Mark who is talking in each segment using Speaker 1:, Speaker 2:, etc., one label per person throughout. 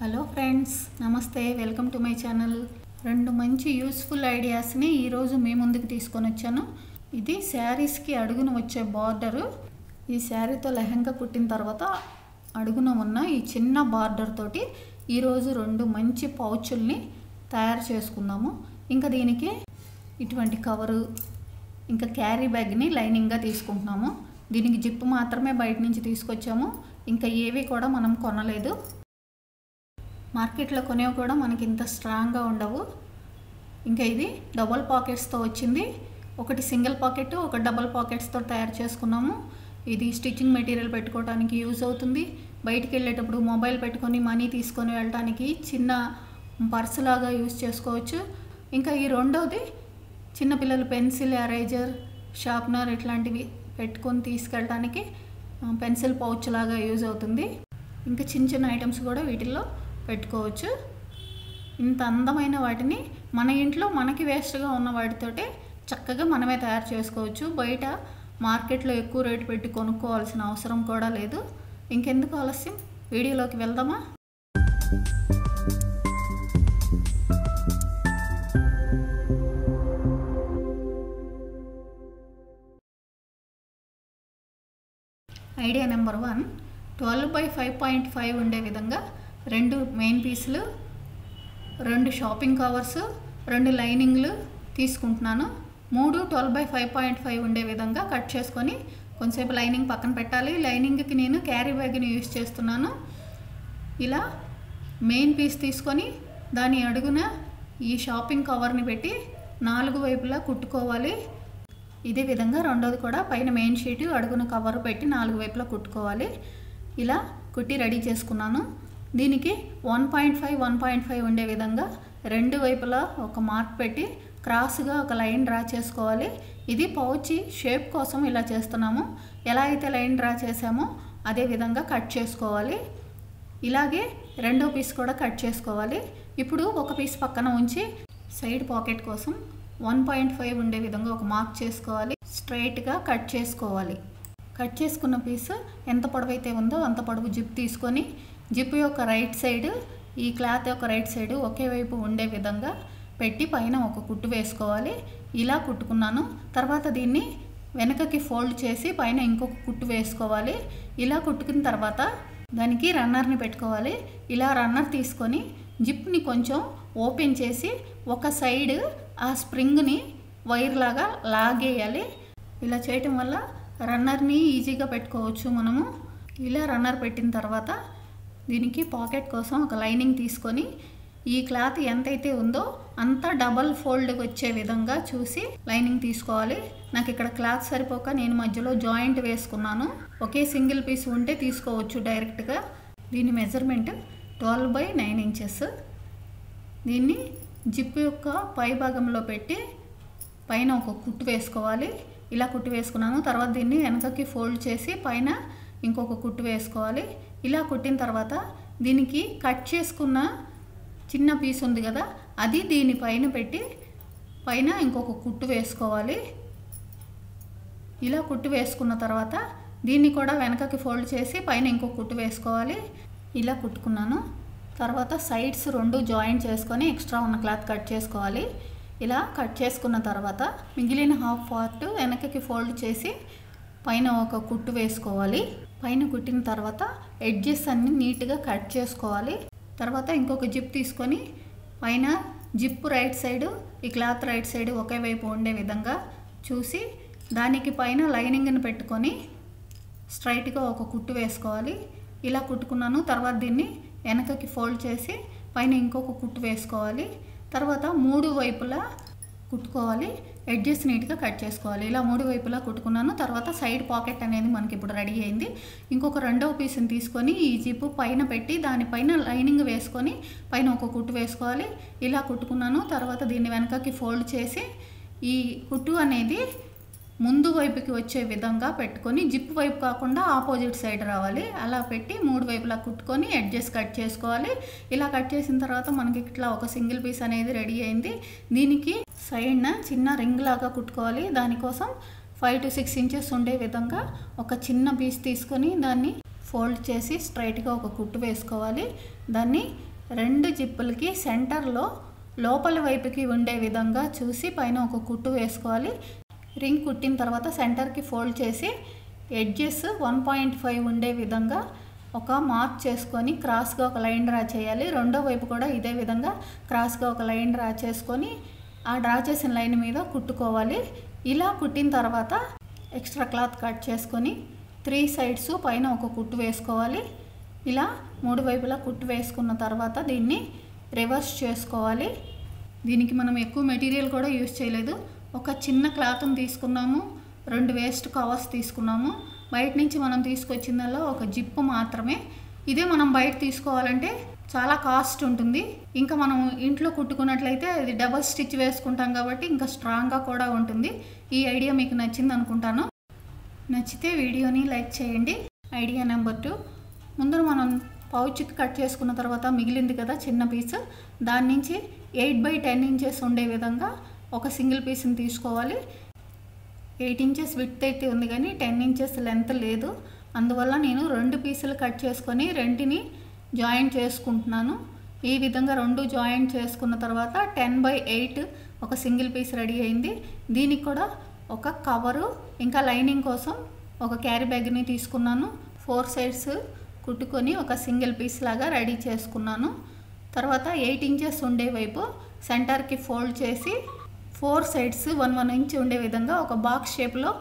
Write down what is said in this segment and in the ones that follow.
Speaker 1: Hello friends, నమస్తే. Welcome to my channel. రెండు మంచి యూస్ఫుల్ ఐడియాస్ని ఈరోజు మీ ముందుకు తీసుకొని వచ్చాను. ఇది శారీస్కి అడుగున వచ్చే బార్డరు. ఈ శారీతో లెహంగా కుట్టిన తర్వాత అడుగున ఉన్న ఈ చిన్న బార్డర్ తోటి ఈరోజు రెండు మంచి పౌచుల్ని తయారు చేసుకుందాము. ఇంకా దీనికి ఇటువంటి కవరు, ఇంకా క్యారీ బ్యాగ్ని లైనింగ్గా తీసుకుంటున్నాము. దీనికి జిప్పు మాత్రమే బయట నుంచి తీసుకొచ్చాము. ఇంకా ఏవి కూడా మనం కొనలేదు. మార్కెట్లో కొనేవి కూడా మనకి ఇంత స్ట్రాంగ్గా ఉండవు. ఇంకా ఇది డబుల్ పాకెట్స్తో వచ్చింది. ఒకటి సింగిల్ పాకెట్, ఒక డబుల్ పాకెట్స్తో తయారు చేసుకున్నాము. ఇది స్టిచ్చింగ్ మెటీరియల్ పెట్టుకోవడానికి యూజ్ అవుతుంది. బయటికి వెళ్ళేటప్పుడు మొబైల్ పెట్టుకొని మనీ తీసుకొని వెళ్ళడానికి చిన్న పర్స్ లాగా యూజ్ చేసుకోవచ్చు. ఇంకా ఈ రెండోది చిన్నపిల్లలు పెన్సిల్, ఎరేజర్, షార్ప్నర్ ఇట్లాంటివి పెట్టుకొని తీసుకెళ్ళడానికి పెన్సిల్ పౌచ్ లాగా యూజ్ అవుతుంది. ఇంకా చిన్న చిన్న ఐటమ్స్ కూడా వీటిల్లో పెట్టుకోవచ్చు. ఇంత అందమైన వాటిని మన ఇంట్లో మనకి వేస్ట్గా ఉన్న వాటితోటే చక్కగా మనమే తయారు చేసుకోవచ్చు. బయట మార్కెట్లో ఎక్కువ రేటు పెట్టి కొనుక్కోవాల్సిన అవసరం కూడా లేదు. ఇంకెందుకు ఆలస్యం, వీడియోలోకి వెళ్దామా? ఐడియా నెంబర్ 1, 12x5.5 ఉండే విధంగా 2 మెయిన్ పీసులు, 2 షాపింగ్ కవర్స్, 2 లైనింగ్లు తీసుకుంటున్నాను. 3 12x5.5 ఉండే విధంగా కట్ చేసుకొని కొంచెంసేపు లైనింగ్ పక్కన పెట్టాలి. లైనింగ్కి నేను క్యారీ బ్యాగ్ని యూజ్ చేస్తున్నాను. ఇలా మెయిన్ పీస్ తీసుకొని దాని అడుగున ఈ షాపింగ్ కవర్ని పెట్టి 4 వైపులా కుట్టుకోవాలి. ఇదే విధంగా రెండోది కూడా పైన మెయిన్ షీటు అడుగున కవర్ పెట్టి 4 వైపులా కుట్టుకోవాలి. ఇలా కుట్టి రెడీ చేసుకున్నాను. దీనికి 1.5, 1.5 ఉండే విధంగా 2 వైపులా ఒక మార్క్ పెట్టి క్రాస్గా ఒక లైన్ డ్రా చేసుకోవాలి. ఇది పౌచ్ షేప్ కోసం ఇలా చేస్తున్నాము. ఎలా అయితే లైన్ డ్రా చేసామో అదే విధంగా కట్ చేసుకోవాలి. ఇలాగే రెండో పీస్ కూడా కట్ చేసుకోవాలి. ఇప్పుడు ఒక పీస్ పక్కన ఉంచి సైడ్ పాకెట్ కోసం 1.5 ఉండే విధంగా ఒక మార్క్ చేసుకోవాలి. స్ట్రైట్గా కట్ చేసుకోవాలి. కట్ చేసుకున్న పీస్ ఎంత పొడవైతే ఉందో అంత పొడవు జిప్ తీసుకొని జిప్ యొక్క రైట్ సైడ్, ఈ క్లాత్ యొక్క రైట్ సైడ్ ఒకే వైపు ఉండే విధంగా పెట్టి పైన ఒక కుట్టు వేసుకోవాలి. ఇలా కుట్టుకున్నాను. తర్వాత దీన్ని వెనకకి ఫోల్డ్ చేసి పైన ఇంకొక కుట్టు వేసుకోవాలి. ఇలా కుట్టుకున్న తర్వాత దానికి రన్నర్ని పెట్టుకోవాలి. ఇలా రన్నర్ తీసుకొని జిప్ని కొంచెం ఓపెన్ చేసి ఒక సైడ్ ఆ స్ప్రింగ్ని వైర్ లాగా లాగేయాలి. ఇలా చేయటం వల్ల రన్నర్ని ఈజీగా పెట్టుకోవచ్చు మనము. ఇలా రన్నర్ పెట్టిన తర్వాత దీనికి పాకెట్ కోసం ఒక లైనింగ్ తీసుకొని ఈ క్లాత్ ఎంతైతే ఉందో అంత డబల్ ఫోల్డ్ వచ్చే విధంగా చూసి లైనింగ్ తీసుకోవాలి. నాకు ఇక్కడ క్లాత్ సరిపోక నేను మధ్యలో జాయింట్ వేసుకున్నాను. ఒకే సింగిల్ పీస్ ఉంటే తీసుకోవచ్చు డైరెక్ట్గా. దీని మెజర్మెంట్ 12x9 ఇంచెస్. దీన్ని జిప్ యొక్క పై భాగంలో పెట్టి పైన ఒక కుట్టు వేసుకోవాలి. ఇలా కుట్టు వేసుకున్నాను. తర్వాత దీన్ని వెనకకి ఫోల్డ్ చేసి పైన ఇంకొక కుట్టు వేసుకోవాలి. ఇలా కుట్టిన తర్వాత దీనికి కట్ చేసుకున్న చిన్న పీస్ ఉంది కదా, అది దీని పైన పెట్టి పైన ఇంకొక కుట్టు వేసుకోవాలి. ఇలా కుట్టు వేసుకున్న తర్వాత దీన్ని కూడా వెనకకి ఫోల్డ్ చేసి పైన ఇంకొక కుట్టు వేసుకోవాలి. ఇలా కుట్టుకున్నాను. తర్వాత సైడ్స్ 2 జాయింట్ చేసుకొని ఎక్స్ట్రా ఉన్న క్లాత్ కట్ చేసుకోవాలి. ఇలా కట్ చేసుకున్న తర్వాత మిగిలిన హాఫ్ పార్ట్ వెనకకి ఫోల్డ్ చేసి పైన ఒక కుట్టు వేసుకోవాలి. పైన కుట్టిన తర్వాత ఎడ్జెస్ అన్ని నీట్గా కట్ చేసుకోవాలి. తర్వాత ఇంకొక జిప్ తీసుకొని పైన జిప్ రైట్ సైడ్, ఈ క్లాత్ రైట్ సైడ్ ఒకే వైపు ఉండే విధంగా చూసి దానికి పైన లైనింగ్ని పెట్టుకొని స్ట్రైట్గా ఒక కుట్టు వేసుకోవాలి. ఇలా కుట్టుకున్నాను. తర్వాత దీన్ని వెనకకి ఫోల్డ్ చేసి పైన ఇంకొక కుట్టు వేసుకోవాలి. తర్వాత 3 వైపులా కుట్టుకోవాలి. ఎడ్జెస్ నీట్గా కట్ చేసుకోవాలి. ఇలా 3 వైపులా కుట్టుకున్నాను. తర్వాత సైడ్ పాకెట్ అనేది మనకి ఇప్పుడు రెడీ అయింది. ఇంకొక రెండవ పీస్ని తీసుకొని ఈ జిప్పు పైన పెట్టి దానిపైన లైనింగ్ వేసుకొని పైన ఒక కుట్టు వేసుకోవాలి. ఇలా కుట్టుకున్నాను. తర్వాత దీన్ని వెనకకి ఫోల్డ్ చేసి ఈ కుట్టు అనేది ముందు వైపుకి వచ్చే విధంగా పెట్టుకొని జిప్ వైపు కాకుండా ఆపోజిట్ సైడ్ రావాలి. అలా పెట్టి 3 వైపులా కుట్టుకొని ఎడ్జెస్ కట్ చేసుకోవాలి. ఇలా కట్ చేసిన తర్వాత మనకి ఇట్లా ఒక సింగిల్ పీస్ అనేది రెడీ అయింది. దీనికి సైడ్న చిన్న రింగ్ లాగా కుట్టుకోవాలి. దానికోసం 5 to 6 ఇంచెస్ ఉండే విధంగా ఒక చిన్న పీస్ తీసుకొని దాన్ని ఫోల్డ్ చేసి స్ట్రైట్గా ఒక కుట్టు వేసుకోవాలి. దాన్ని రెండు జిప్పులకి సెంటర్లో లోపల వైపుకి ఉండే విధంగా చూసి పైన ఒక కుట్టు వేసుకోవాలి. రింగ్ కుట్టిన తర్వాత సెంటర్కి ఫోల్డ్ చేసి ఎడ్జెస్ 1.5 ఉండే విధంగా ఒక మార్క్ చేసుకొని క్రాస్గా ఒక లైన్ డ్రా చేయాలి. రెండో వైపు కూడా ఇదే విధంగా క్రాస్గా ఒక లైన్ డ్రా చేసుకొని ఆ డ్రా చేసిన లైన్ మీద కుట్టుకోవాలి. ఇలా కుట్టిన తర్వాత ఎక్స్ట్రా క్లాత్ కట్ చేసుకొని 3 సైడ్స్ పైన ఒక కుట్టు వేసుకోవాలి. ఇలా 3 వైపులా కుట్టు వేసుకున్న తర్వాత దీన్ని రివర్స్ చేసుకోవాలి. దీనికి మనం ఎక్కువ మెటీరియల్ కూడా యూజ్ చేయలేదు. ఒక చిన్న క్లాత్ని తీసుకున్నాము, 2 వేస్ట్ కవర్స్ తీసుకున్నాము. బయట నుంచి మనం తీసుకొచ్చిందల్లా ఒక జిప్పు మాత్రమే. ఇదే మనం బయట తీసుకోవాలంటే చాలా కాస్ట్ ఉంటుంది. ఇంకా మనం ఇంట్లో కుట్టుకున్నట్లయితే అది డబల్ స్టిచ్ వేసుకుంటాం కాబట్టి ఇంకా స్ట్రాంగ్గా కూడా ఉంటుంది. ఈ ఐడియా మీకు నచ్చింది అనుకుంటాను. నచ్చితే వీడియోని లైక్ చేయండి. ఐడియా నెంబర్ 2, ముందర మనం పౌచ్కి కట్ చేసుకున్న తర్వాత మిగిలింది కదా చిన్న పీస్, దాని నుంచి 8/10 ఇంచెస్ ఉండే విధంగా ఒక సింగిల్ పీస్ని తీసుకోవాలి. 8 ఇంచెస్ విడ్త్ అయితే ఉంది కానీ 10 ఇంచెస్ లెంత్ లేదు. అందువల్ల నేను 2 పీసులు కట్ చేసుకొని రెంటిని జాయింట్ చేసుకుంటున్నాను. ఈ విధంగా 2 జాయింట్ చేసుకున్న తర్వాత 10/8 ఒక సింగిల్ పీస్ రెడీ అయింది. దీనికి కూడా ఒక కవరు ఇంకా లైనింగ్ కోసం ఒక క్యారీ బ్యాగ్ని తీసుకున్నాను. 4 సైడ్స్ కుట్టుకొని ఒక సింగిల్ పీస్ లాగా రెడీ చేసుకున్నాను. తర్వాత 8 ఇంచెస్ ఉండే వైపు సెంటర్కి ఫోల్డ్ చేసి 4 సైడ్స్ 1 ఇంచ్ ఉండే విధంగా ఒక బాక్స్ షేప్లో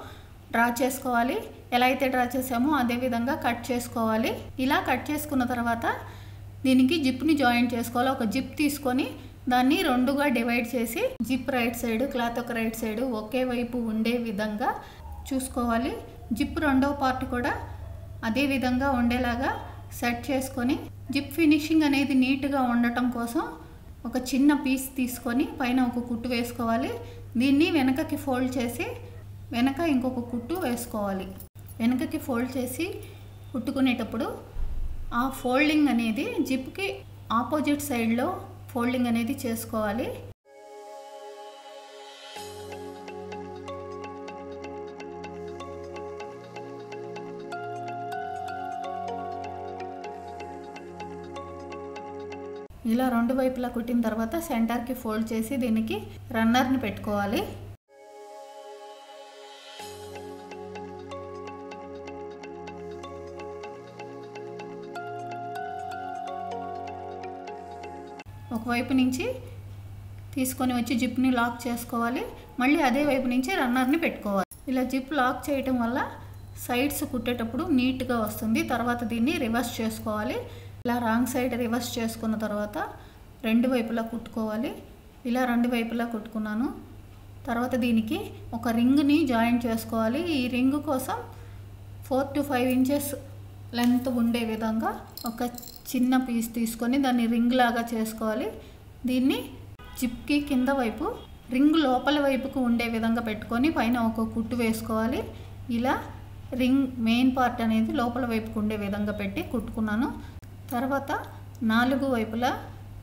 Speaker 1: డ్రా చేసుకోవాలి. ఎలా అయితే డ్రా చేసామో అదే విధంగా కట్ చేసుకోవాలి. ఇలా కట్ చేసుకున్న తర్వాత దీనికి జిప్ని జాయింట్ చేసుకోవాలి. ఒక జిప్ తీసుకొని దాన్ని 2గా డివైడ్ చేసి జిప్ రైట్ సైడ్, క్లాత్ ఒక రైట్ సైడ్ ఒకే వైపు ఉండే విధంగా చూసుకోవాలి. జిప్ రెండవ పార్ట్ కూడా అదే విధంగా ఉండేలాగా సెట్ చేసుకొని జిప్ ఫినిషింగ్ అనేది నీట్గా ఉండటం కోసం ఒక చిన్న పీస్ తీసుకొని పైన ఒక కుట్టు వేసుకోవాలి. దీన్ని వెనకకి ఫోల్డ్ చేసి వెనక ఇంకొక కుట్టు వేసుకోవాలి. వెనకకి ఫోల్డ్ చేసి కుట్టుకునేటప్పుడు ఆ ఫోల్డింగ్ అనేది జిప్కి ఆపోజిట్ సైడ్లో ఫోల్డింగ్ అనేది చేసుకోవాలి. ఇలా 2 వైపులా కుట్టిన తర్వాత సెంటర్కి ఫోల్డ్ చేసి దీనికి రన్నర్ని పెట్టుకోవాలి. ఒకవైపు నుంచి తీసుకొని వచ్చి జిప్ని లాక్ చేసుకోవాలి. మళ్ళీ అదే వైపు నుంచి రన్నర్ని పెట్టుకోవాలి. ఇలా జిప్ లాక్ చేయటం వల్ల సైడ్స్ కుట్టేటప్పుడు నీట్గా వస్తుంది. తర్వాత దీన్ని రివర్స్ చేసుకోవాలి. ఇలా రాంగ్ సైడ్ రివర్స్ చేసుకున్న తర్వాత 2 వైపులా కుట్టుకోవాలి. ఇలా 2 వైపులా కుట్టుకున్నాను. తర్వాత దీనికి ఒక రింగ్ని జాయింట్ చేసుకోవాలి. ఈ రింగ్ కోసం 4 to 5 ఇంచెస్ లెంత్ ఉండే విధంగా ఒక చిన్న పీస్ తీసుకొని దాన్ని రింగ్ లాగా చేసుకోవాలి. దీన్ని జిప్కి కింద వైపు రింగ్ లోపల వైపుకు ఉండే విధంగా పెట్టుకొని పైన ఒక కుట్టు వేసుకోవాలి. ఇలా రింగ్ మెయిన్ పార్ట్ అనేది లోపల వైపుకు ఉండే విధంగా పెట్టి కుట్టుకున్నాను. తర్వాత 4 వైపులా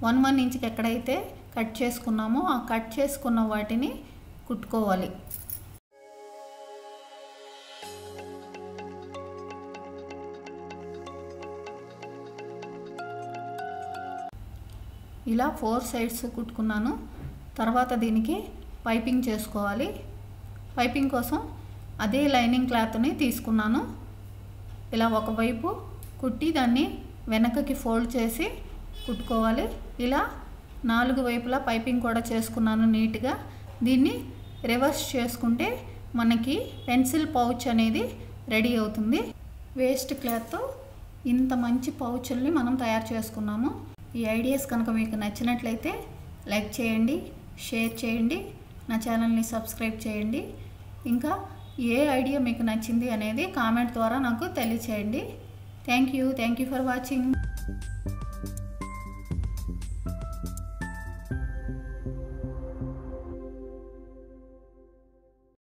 Speaker 1: 1 ఇంచ్కి ఎక్కడైతే కట్ చేసుకున్నామో ఆ కట్ చేసుకున్న వాటిని కుట్టుకోవాలి. ఇలా 4 సైడ్స్ కుట్టుకున్నాను. తర్వాత దీనికి పైపింగ్ చేసుకోవాలి. పైపింగ్ కోసం అదే లైనింగ్ క్లాత్ని తీసుకున్నాను. ఇలా ఒకవైపు కుట్టి దాన్ని వెనకకి ఫోల్డ్ చేసి కుట్టుకోవాలి. ఇలా 4 వైపులా పైపింగ్ కూడా చేసుకున్నాను నీట్గా. దీన్ని రివర్స్ చేసుకుంటే మనకి పెన్సిల్ పౌచ్ అనేది రెడీ అవుతుంది. వేస్ట్ క్లాత్తో ఇంత మంచి పౌచుల్ని మనం తయారు చేసుకున్నాము. ఈ ఐడియాస్ కనుక మీకు నచ్చినట్లయితే లైక్ చేయండి, షేర్ చేయండి, నా ఛానల్ని సబ్స్క్రైబ్ చేయండి. ఇంకా ఏ ఐడియా మీకు నచ్చింది అనేది కామెంట్ ద్వారా నాకు తెలియచేయండి. Thank you for watching.